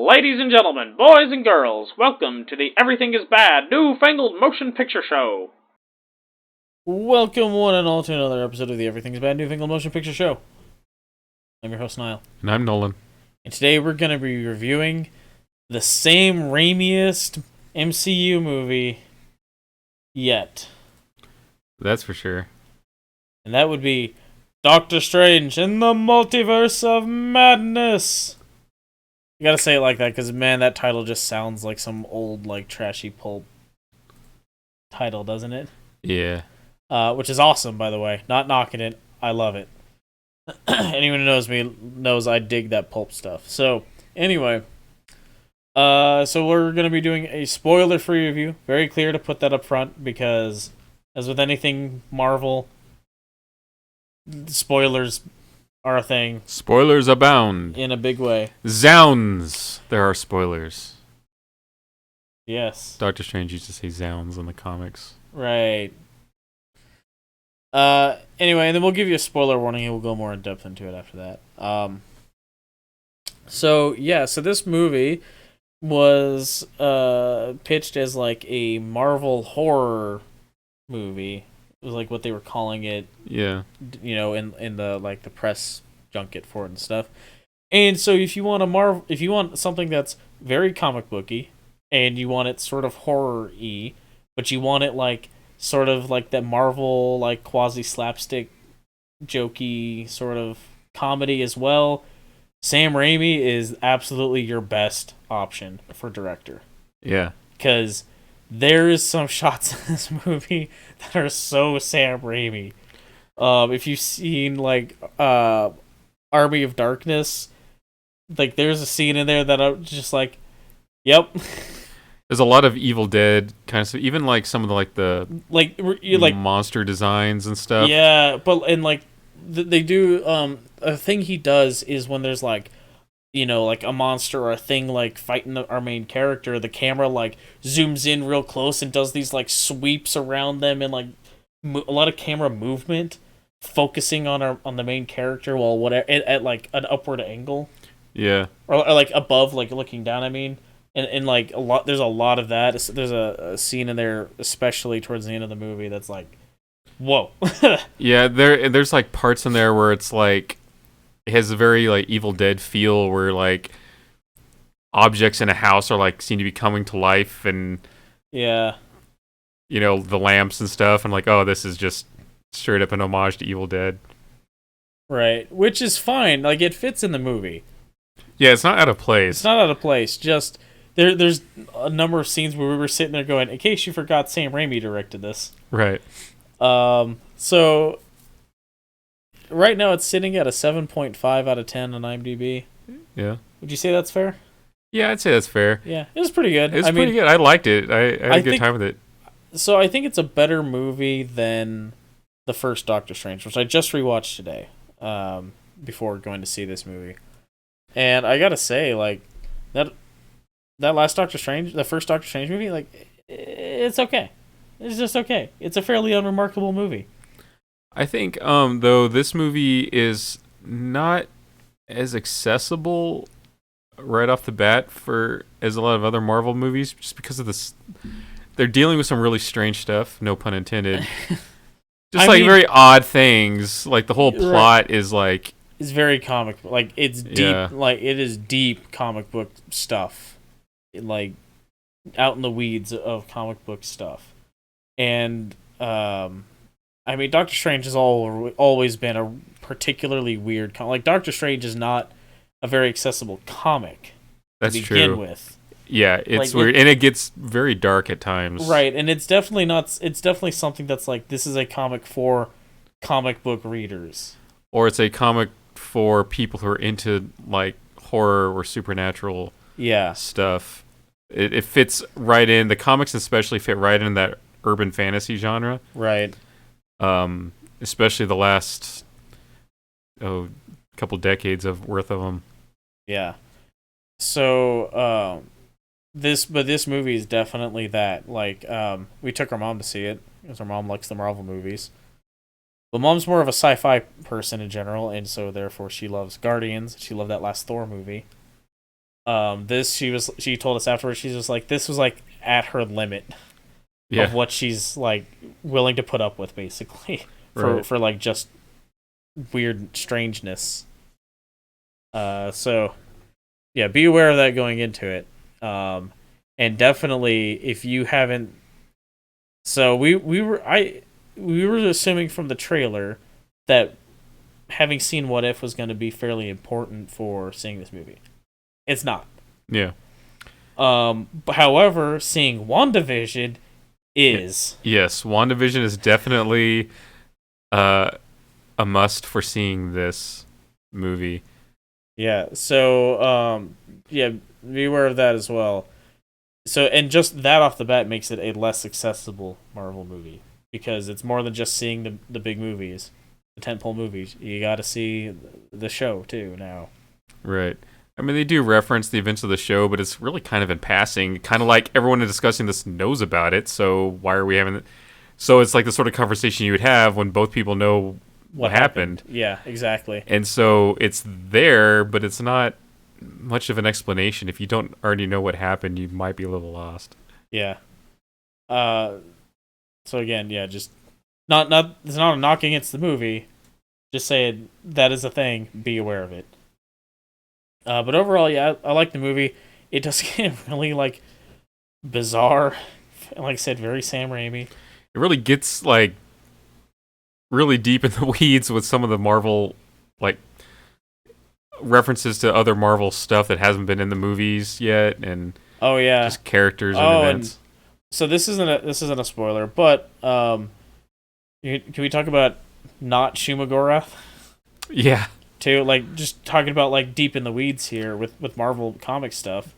Ladies and gentlemen, boys and girls, welcome to the Everything is Bad New Fangled Motion Picture Show. Welcome one and all to another episode of the Everything is Bad New Fangled Motion Picture Show. I'm your host, Niall. And I'm Nolan. And today we're going to be reviewing the same raimiest MCU movie yet. That's for sure. And that would be Doctor Strange in the Multiverse of Madness. You gotta say it like that because, man, that title just sounds like some old, like, trashy pulp title, doesn't it? Yeah. Which is awesome, by the way. Not knocking it. I love it. Anyone who knows me knows I dig that pulp stuff. So, anyway. So we're going to be doing a spoiler-free review. Very clear to put that up front because, as with anything Marvel, spoilers are a thing. Spoilers abound. In a big way. Zounds. There are spoilers. Yes. Doctor Strange used to say zounds in the comics. Right. Anyway, and then we'll give you a spoiler warning and we'll go more in depth into it after that. So this movie was pitched as like a Marvel horror movie. It was like what they were calling it. Yeah. You know, in the like the press junket for it and stuff. And so if you want something that's very comic booky and you want it sort of horror-y, but you want it like sort of like that Marvel like quasi slapstick jokey sort of comedy as well, Sam Raimi is absolutely your best option for director. Yeah. Because there is some shots in this movie that are so Sam Raimi. If you've seen like Army of Darkness, like there's a scene in there that I'm just like, yep. There's a lot of Evil Dead kind of stuff. Even like some of the like monster designs and stuff. Yeah, but and like they do a thing he does is when there's like, you know, like a monster or a thing like fighting our main character, the camera like zooms in real close and does these like sweeps around them and like a lot of camera movement focusing on the main character while whatever at like an upward angle. Yeah. Or like above, like looking down, I mean. And like there's a lot of that. There's a scene in there, especially towards the end of the movie, that's like, whoa. Yeah, there's like parts in there where it's like it has a very like Evil Dead feel, where like objects in a house are like seem to be coming to life, and yeah, you know, the lamps and stuff, and like, oh, this is just straight up an homage to Evil Dead. Right, which is fine. Like it fits in the movie. Yeah, it's not out of place. It's not out of place. Just there's a number of scenes where we were sitting there going, in case you forgot, Sam Raimi directed this. Right. So right now it's sitting at a 7.5 out of 10 on IMDb. Yeah. Would you say that's fair? Yeah, I'd say that's fair. Yeah, it was pretty good. It was pretty good. I liked it. I had a good time with it. So I think it's a better movie than the first Doctor Strange, which I just rewatched today, before going to see this movie. And I gotta say, like, that last Doctor Strange, the first Doctor Strange movie, like, it's okay. It's just okay. It's a fairly unremarkable movie. I think, though, this movie is not as accessible right off the bat as a lot of other Marvel movies, just because of this. They're dealing with some really strange stuff, no pun intended. Just very odd things. Like, the whole plot is like... It's very comic, like it's deep, yeah. Like it is deep comic book stuff, like out in the weeds of comic book stuff. And I mean, Doctor Strange has always been a particularly weird like Doctor Strange is not a very accessible comic. That's to begin true. With. Yeah, it's like, weird, and it gets very dark at times. Right, and it's definitely not. It's definitely something that's like, this is a comic for comic book readers, or it's a comic for people who are into like horror or supernatural stuff. It fits right in. The comics especially fit right in that urban fantasy genre. Right. Especially the last couple decades worth of them. Yeah. So this movie is definitely that. Like we took our mom to see it because our mom likes the Marvel movies. But Mom's more of a sci-fi person in general, and so therefore she loves Guardians. She loved that last Thor movie. This she told us afterwards, she's just like, this was like at her limit Yeah. of what she's like willing to put up with, basically, for Right. for like just weird strangeness. So yeah, be aware of that going into it. And definitely if you haven't, so we were assuming from the trailer that having seen What If was going to be fairly important for seeing this movie. It's not. Yeah. But however, seeing WandaVision is. Yes, WandaVision is definitely a must for seeing this movie. Yeah. So yeah, be aware of that as well. So, and just that off the bat makes it a less accessible Marvel movie because it's more than just seeing the big movies, the tentpole movies. You got to see the show too now. Right. I mean, they do reference the events of the show, but it's really kind of in passing. Kind of like everyone discussing this knows about it, so why are we having it? So it's like the sort of conversation you would have when both people know what happened. Yeah, exactly. And so it's there, but it's not much of an explanation. If you don't already know what happened, you might be a little lost. Yeah. So again, yeah, just not it's not a knock against the movie. Just saying that is a thing. Be aware of it. But overall, yeah, I like the movie. It does get really like bizarre. Like I said, very Sam Raimi. It really gets like really deep in the weeds with some of the Marvel like references to other Marvel stuff that hasn't been in the movies yet, and Oh yeah. just characters and events. So this isn't a spoiler, but can we talk about not Shumagorath Yeah. too? Like just talking about like deep in the weeds here with Marvel comic stuff.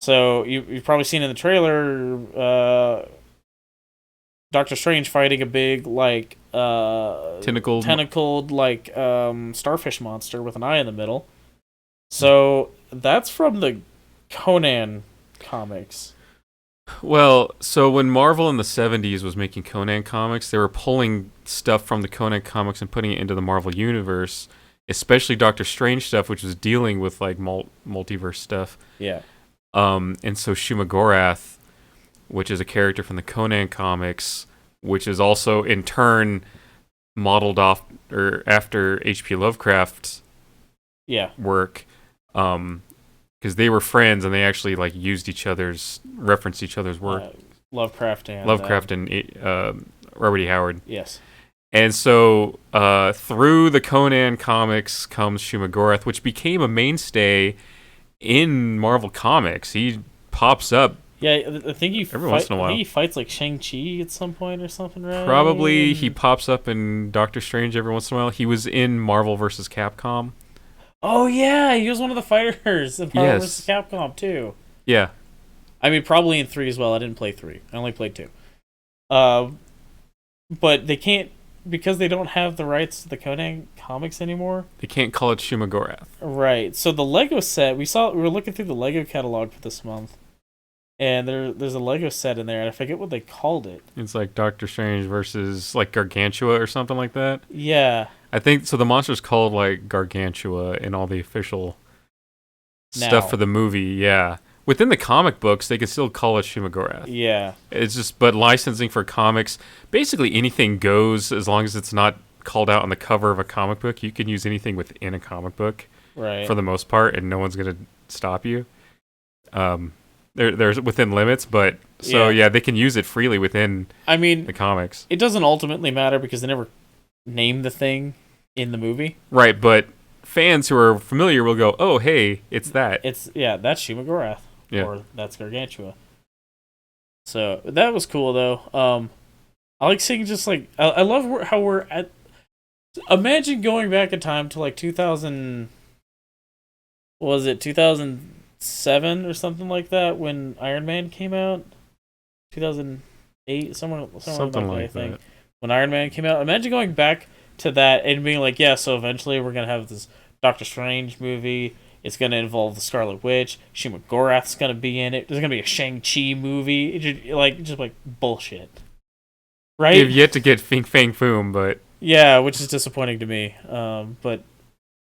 So you've probably seen in the trailer, Doctor Strange fighting a big like tentacled like starfish monster with an eye in the middle. So that's from the Conan comics. Well, so when Marvel in the 70s was making Conan comics, they were pulling stuff from the Conan comics and putting it into the Marvel universe, especially Doctor Strange stuff, which was dealing with like multiverse stuff. Yeah. And so Shumagorath, which is a character from the Conan comics, which is also in turn modeled off or after H.P. Lovecraft's work, because they were friends and they actually like referenced each other's work. Lovecraft and Robert E. Howard. Yes. And so through the Conan comics comes Shumagorath, which became a mainstay in Marvel Comics. He pops up. Yeah, I think every once in a while. I think he fights like Shang-Chi at some point or something, right? Probably he pops up in Doctor Strange every once in a while. He was in Marvel vs. Capcom. Oh yeah, he was one of the fighters in Marvel vs. Capcom too. Yeah. I mean, probably in 3 as well. I didn't play 3. I only played 2. But they can't, because they don't have the rights to the Conan comics anymore. They can't call it Shumagorath. Right. So the Lego set, we were looking through the Lego catalog for this month. And there's a Lego set in there, and I forget what they called it. It's like Doctor Strange versus like Gargantua or something like that. Yeah. I think so. The monster's called like Gargantua in all the official stuff for the movie. Yeah. Within the comic books, they can still call it Shumagorath. Yeah. It's just, but licensing for comics, basically anything goes as long as it's not called out on the cover of a comic book. You can use anything within a comic book, right, for the most part, and no one's gonna stop you. There's within limits, but so yeah, they can use it freely within. I mean, the comics. It doesn't ultimately matter because they never name the thing in the movie. Right, but fans who are familiar will go, "Oh, hey, it's that." That's Shumagorath, or that's Gargantua. So that was cool though. I like seeing just like I love how we're at. Imagine going back in time to like 2000. Was it 2007 or something like that when Iron Man came out? 2008, somewhere something like I think. that. When Iron Man came out, imagine going back to that and being like, yeah, so eventually we're gonna have this Doctor Strange movie. It's gonna involve the Scarlet Witch. Shumagorath's gonna be in it. There's gonna be a Shang-Chi movie. Just like bullshit, right? You've yet to get Fang Foom, but yeah, which is disappointing to me. But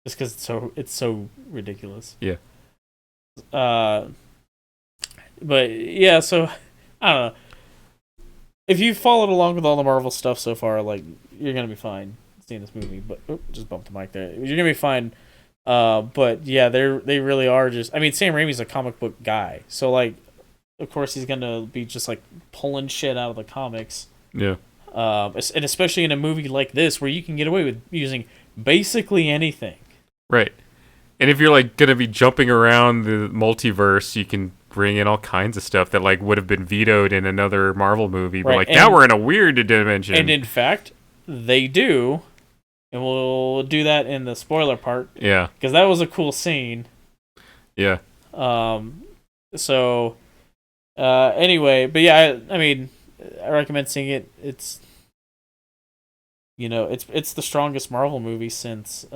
just because it's so ridiculous. Yeah. Uh, but yeah, so I don't know. If you followed along with all the Marvel stuff so far, like you're gonna be fine seeing this movie. But just bumped the mic there. You're gonna be fine. But yeah, they really are just. I mean, Sam Raimi's a comic book guy, so like, of course he's gonna be just like pulling shit out of the comics. Yeah. And especially in a movie like this where you can get away with using basically anything. Right. And if you're like gonna be jumping around the multiverse, you can bring in all kinds of stuff that like would have been vetoed in another Marvel movie. But Right, like and- now we're in a weird dimension. And in fact, they do, and we'll do that in the spoiler part yeah. because that was a cool scene. Yeah. So, anyway, but yeah, I mean, I recommend seeing it. It's, it's the strongest Marvel movie since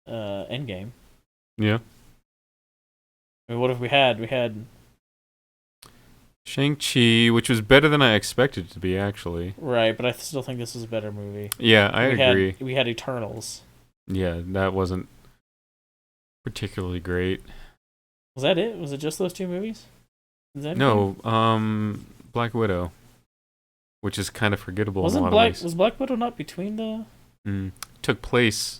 Endgame. Yeah. I mean, what have we had? We had Shang-Chi, which was better than I expected it to be, actually. right, but I still think this is a better movie. Yeah, I agree. We had Eternals. Yeah, that wasn't particularly great. Was that it? Was it just those two movies? No, Black Widow, which is kind of forgettable in a lot of ways. Was Black Widow not between the? Took place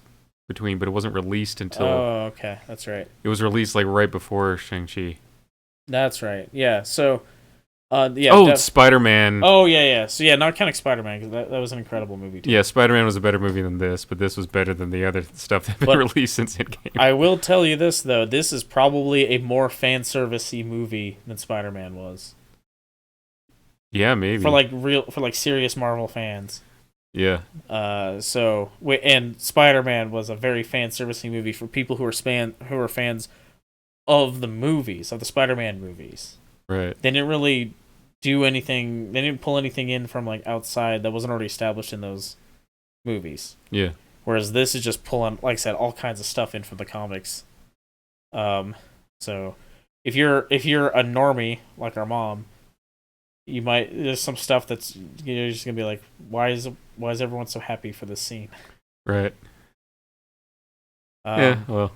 between, but it wasn't released until. Oh, okay, that's right. It was released like right before Shang-Chi. That's right. Yeah. So, yeah. Oh, Spider-Man. Oh, yeah. So yeah, not counting Spider-Man because that was an incredible movie too. Yeah, Spider-Man was a better movie than this, but this was better than the other stuff that been released since Endgame. I will tell you this though: this is probably a more fan servicey movie than Spider-Man was. Yeah, maybe for like serious Marvel fans. Yeah. And Spider-Man was a very fan servicey movie for people who are fans of the movies, of the Spider-Man movies. Right. They didn't really do anything. They didn't pull anything in from like outside that wasn't already established in those movies. Yeah. Whereas this is just pulling, like I said, all kinds of stuff in from the comics. So if you're a normie like our mom, there's some stuff that's you're just gonna be like, why is everyone so happy for this scene? Right. Yeah. Well.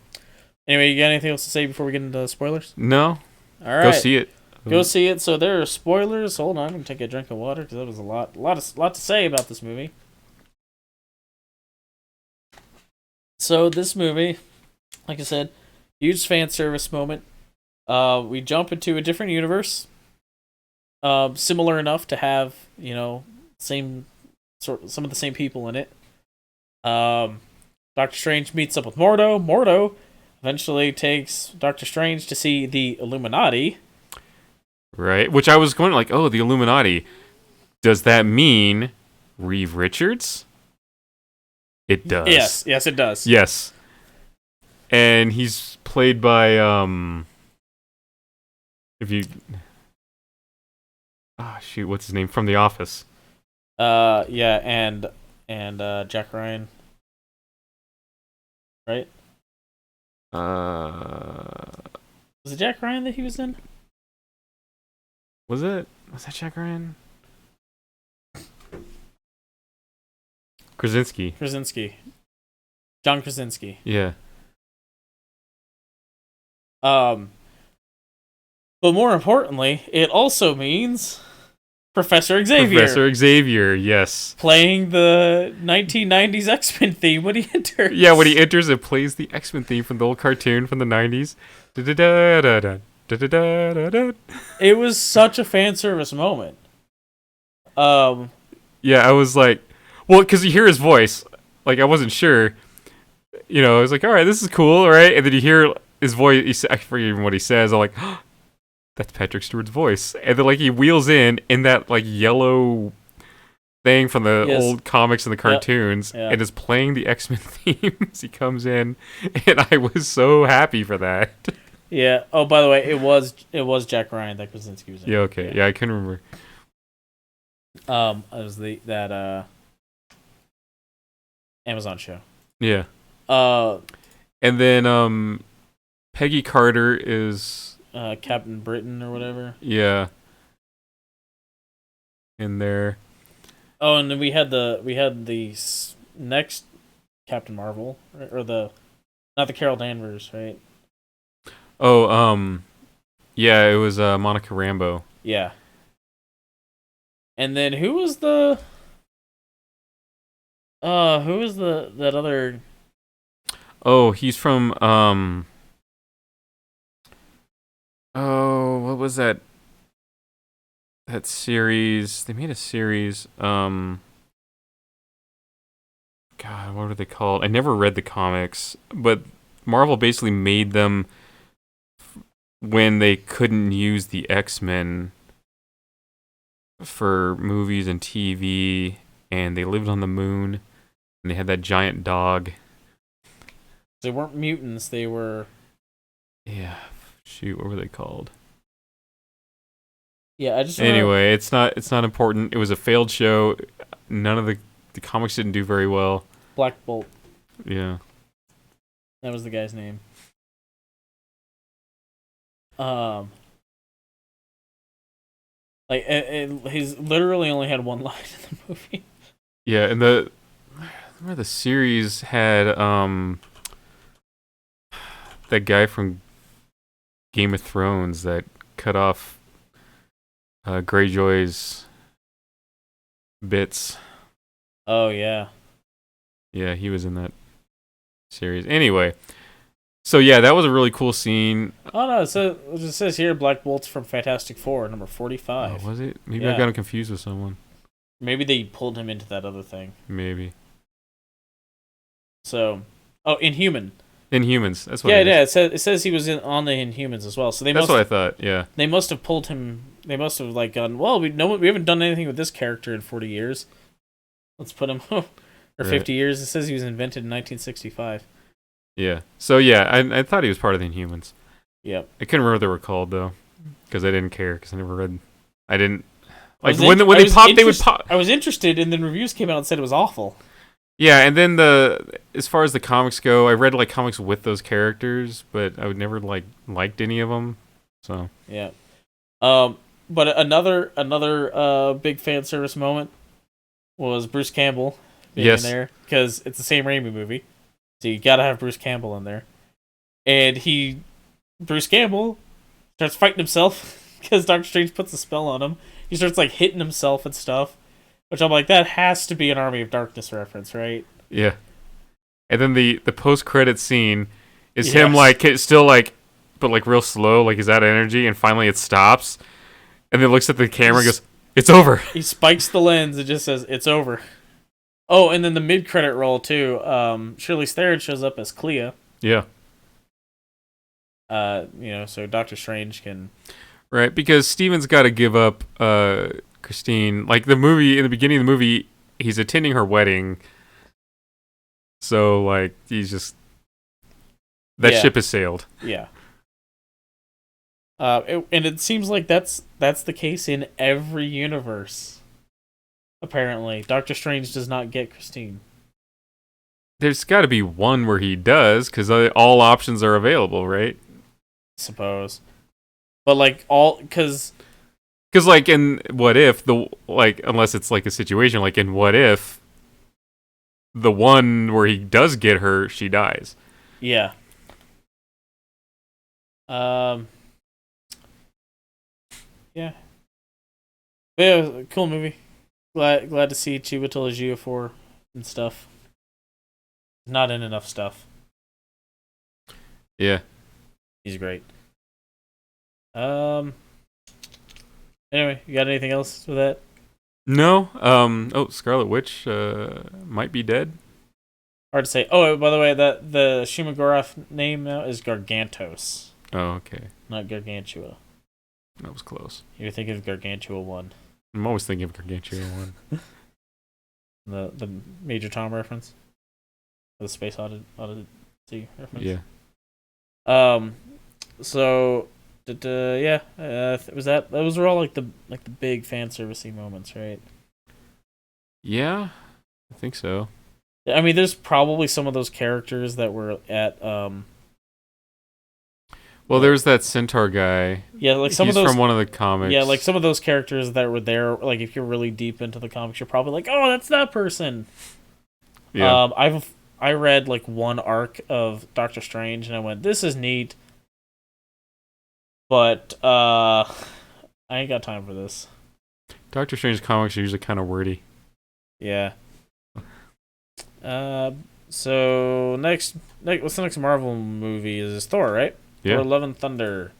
Anyway, you got anything else to say before we get into the spoilers? No. All right. Go see it. Go see it. So there are spoilers. Hold on, I'm gonna take a drink of water because that was a lot to say about this movie. So this movie, like I said, huge fan service moment. We jump into a different universe. Similar enough to have some of the same people in it. Doctor Strange meets up with Mordo. Mordo eventually takes Doctor Strange to see the Illuminati. Right, which I was going like, oh, the Illuminati. Does that mean Reeve Richards? It does. Yes, it does. Yes. And he's played by what's his name from The Office? Yeah, and Jack Ryan. Right? Was it Jack Ryan that he was in? Was that Jack Ryan? Krasinski. John Krasinski. Yeah. But more importantly, it also means Professor Xavier. Professor Xavier, yes. Playing the 1990s X-Men theme when he enters. Yeah, when he enters, it plays the X-Men theme from the old cartoon from the 90s. It was such a fan service moment. Yeah, I was like, well, because you hear his voice. Like, I wasn't sure. I was like, all right, this is cool, all right? And then you hear his voice. I forget even what he says. I'm like, oh, that's Patrick Stewart's voice. And then, like, he wheels in that, like, yellow thing from the old comics and the cartoons and is playing the X-Men theme as he comes in. And I was so happy for that. Yeah. Oh, by the way, it was Jack Ryan that Krasinski was in. Yeah, okay. Yeah, I can remember. It was that Amazon show. Yeah. And then Peggy Carter is Captain Britain or whatever. Yeah. In there. Oh, and then we had the next Captain Marvel, right? Or not the Carol Danvers, right? Oh, yeah, it was Monica Rambeau. Yeah. And then who was that other? Oh, he's from oh, what was that series? They made a series. God, what were they called? I never read the comics, but Marvel basically made them when they couldn't use the X-Men for movies and TV, and they lived on the moon, and they had that giant dog. They weren't mutants. They were. Yeah, shoot, what were they called? Yeah, I just Anyway, it's not important. It was a failed show. None of the comics didn't do very well. Black Bolt. Yeah. That was the guy's name. He's literally only had one line in the movie. Yeah, and remember the series had that guy from Game of Thrones that cut off Greyjoy's bits. Oh yeah. Yeah, he was in that series. Anyway, so yeah, that was a really cool scene. Oh no, it says here Black Bolt's from Fantastic Four, number 45. Oh, was it? Maybe I Yeah. got him confused with someone. Maybe they pulled him into that other thing. Maybe. So, Inhuman. Inhumans. That's what Yeah, it is. yeah. It says he was on the Inhumans as well. So That's what I thought. Yeah. they must have pulled him. They must have like gone. Well, we haven't done anything with this character in 40 years. Let's put him or Right. 50 years. It says he was invented in 1965. Yeah. So yeah, I thought he was part of the Inhumans. Yep. I couldn't remember what they were called though, because I didn't care because I never read. I didn't I like was when in- when I they was popped. They would interest- pop. I was interested, and then reviews came out and said it was awful. Yeah, and then as far as the comics go, I read like comics with those characters, but I would never liked any of them. So Yeah. But another big fan service moment was Bruce Campbell being Yes. in there because it's the same Raimi movie, so you gotta have Bruce Campbell in there. And Bruce Campbell starts fighting himself because Doctor Strange puts a spell on him. He starts like hitting himself and stuff, which I'm like, that has to be an Army of Darkness reference, right? yeah, and then the post credit scene is him Yes. like it's still like, but like real slow, like he's out of energy, and finally it stops, and then looks at the camera and goes, "It's over." He spikes the lens. It just says it's over. Oh, and then the mid-credit roll too. Shirley Theron shows up as Clea. Yeah. So Doctor Strange can. Right, because Steven's got to give up Christine. Like the movie, in the beginning of the movie, he's attending her wedding. So, like, he's just... That Yeah. ship has sailed. Yeah. And it seems like that's the case in every universe. Apparently, Doctor Strange does not get Christine. There's got to be one where he does, because all options are available, right? Suppose, but because Because, like, in What If, unless it's, like, a situation, like, in What If, the one where he does get her, she dies. yeah. Yeah. Yeah, cool movie. Glad to see Chiwetel Ejiofor and stuff. Not in enough stuff. Yeah. He's great. Anyway, you got anything else with that? No. Scarlet Witch might be dead. Hard to say. Oh, by the way, that the Shumagorath name now is Gargantos, Oh, okay. not Gargantua. That was close. You're thinking of Gargantua 1. I'm always thinking of Gargantua 1. The Major Tom reference. The Space Odyssey reference. Yeah. So, those were all like the big fan servicey moments, right? Yeah, I think so. I mean, there's probably some of those characters that were at Well, there's that centaur guy. yeah, like some He's of those from one of the comics. yeah, like some of those characters that were there. Like if you're really deep into the comics, you're probably like, oh, that's that person. Yeah. I read like one arc of Doctor Strange, and I went, this is neat. But I ain't got time for this. Doctor Strange comics are usually kind of wordy. Yeah. So what's the next Marvel movie? Is Thor, right? Yeah. Thor: Love and Thunder.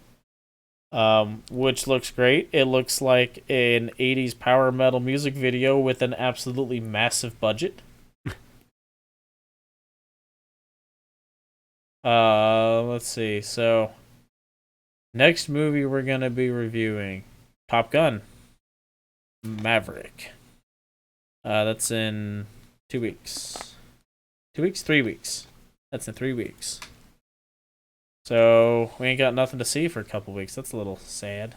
Which looks great. It looks like an 80s power metal music video with an absolutely massive budget. Let's see. So, next movie we're gonna be reviewing Top Gun Maverick. That's in 2 weeks. 2 weeks? 3 weeks. That's in 3 weeks. So we ain't got nothing to see for a couple weeks. That's a little sad.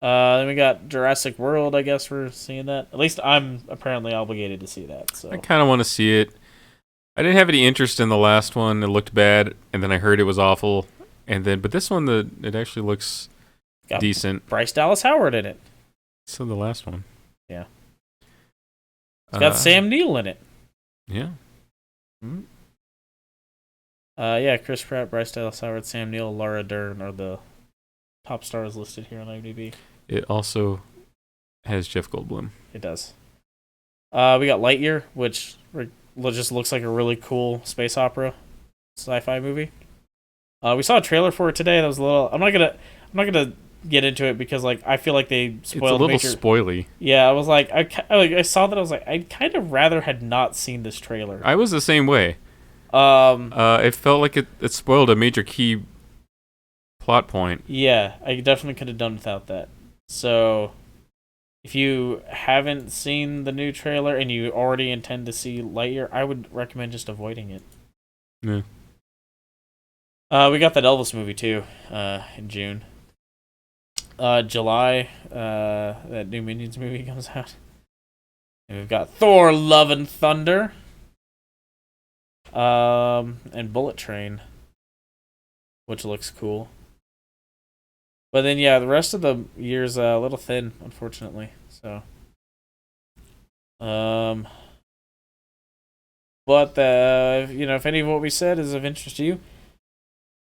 Then we got Jurassic World. I guess we're seeing that. At least I'm apparently obligated to see that. So I kind of want to see it. I didn't have any interest in the last one. It looked bad, and then I heard it was awful. But this one, it actually looks got decent. Bryce Dallas Howard in it. So the last one. Yeah. It's got Sam Neill in it. Yeah. Mm-hmm. Yeah, Chris Pratt, Bryce Dallas Howard, Sam Neill, Laura Dern are the top stars listed here on IMDb. It also has Jeff Goldblum. It does. We got Lightyear, which just looks like a really cool space opera sci-fi movie. We saw a trailer for it today. That was a little. I'm not gonna get into it because like I feel like they spoiled. It's a little spoily. Yeah, I was like, I saw that. I was like, I'd kind of rather had not seen this trailer. I was the same way. It felt like it spoiled a major key plot point. Yeah, I definitely could have done without that. So, if you haven't seen the new trailer and you already intend to see Lightyear, I would recommend just avoiding it. Yeah. We got that Elvis movie too, in June. July, that new Minions movie comes out. And we've got Thor: Love and Thunder. And Bullet Train, which looks cool. But then, yeah, the rest of the year's a little thin, unfortunately. So, but if any of what we said is of interest to you,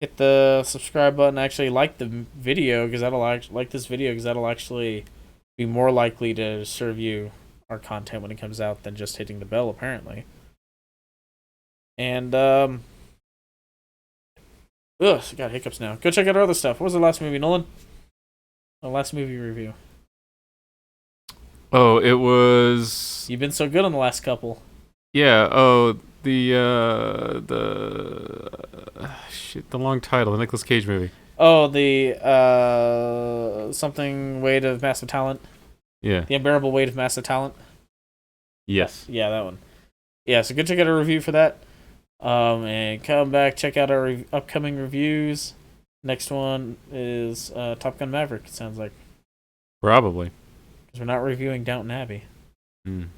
hit the subscribe button. Actually, like the video because that'll actually be more likely to serve you our content when it comes out than just hitting the bell, apparently. And I got hiccups now. Go check out our other stuff. What was the last movie, Nolan? The last movie review. Oh, it was. You've been so good on the last couple. Yeah. Oh, the long title, the Nicolas Cage movie. Oh, the something weight of massive talent. Yeah. The unbearable weight of massive talent. Yes. Yeah, that one. Yeah, so go check out a review for that. And come back, check out our upcoming reviews. Next one is Top Gun Maverick, it sounds like. Probably. Because we're not reviewing Downton Abbey. Mm.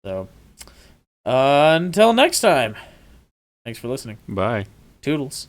So, until next time. Thanks for listening. Bye. Toodles.